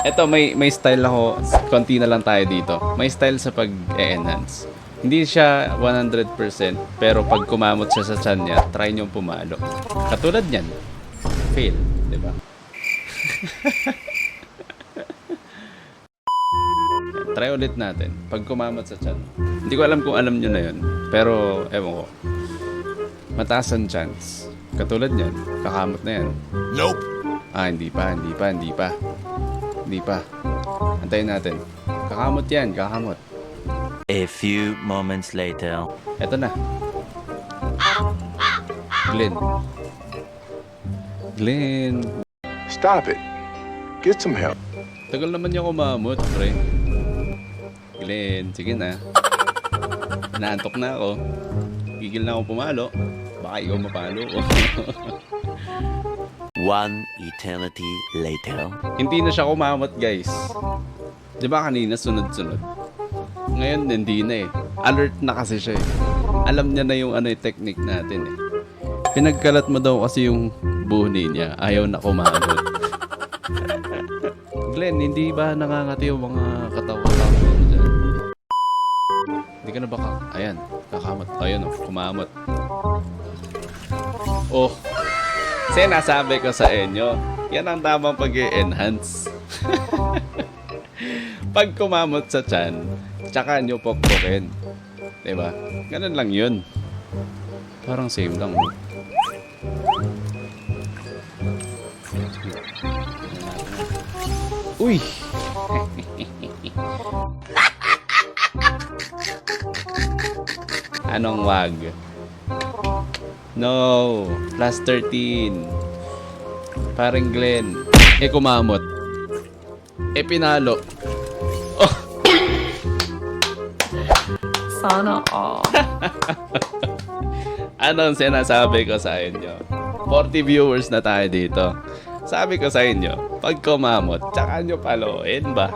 Eto, may style ako. Konti na lang tayo dito. May style sa pag-enhance. Hindi siya 100%, pero pag kumamot siya sa tiyan niya, try nyo pumalo. Katulad niyan. Fail, di ba? Try ulit natin. Pag kumamot sa tiyan. Hindi ko alam kung alam nyo na yun. Pero, ewan ko. Mataas ang chance. Katulad niyan. Kakamot na yan. Nope. Hindi pa. Antayin natin. Kakamot yan, kakamot. A few moments later. Eto na. Glenn. Stop it. Get some help. Tagal naman niya kumamot, pre. Glenn, sige na. Naantok na ako. Gigil na ako pumalo. Baka ikaw mapalo ko. One eternity later. Hindi na siya kumamot, guys. Di ba kanina sunod-sunod? Ngayon, hindi na eh. Alert na kasi siya eh. Alam niya na yung technique natin eh. Pinagkalat mo daw kasi yung buhni niya. Ayaw na kumamot. Glenn, hindi ba nangangati yung mga katawa-tawa mo dyan? Hindi ka na baka... Ayan, kakamot. Ayun oh, kumamot. Oh. Kasi nasabi ko sa inyo, yan ang tamang pag-enhance. Pag kumamot sa tiyan, tsaka nyo pokpokin. Diba? Ganun lang yun. Parang same lang. Uy! Anong wag? No! Plus 13. Parang Glenn. Kumamot. Pinalo. Oh! Sana all. Anong sinasabi ko sa inyo? 40 viewers na tayo dito. Sabi ko sa inyo, pag kumamot, tsaka nyo paluin ba?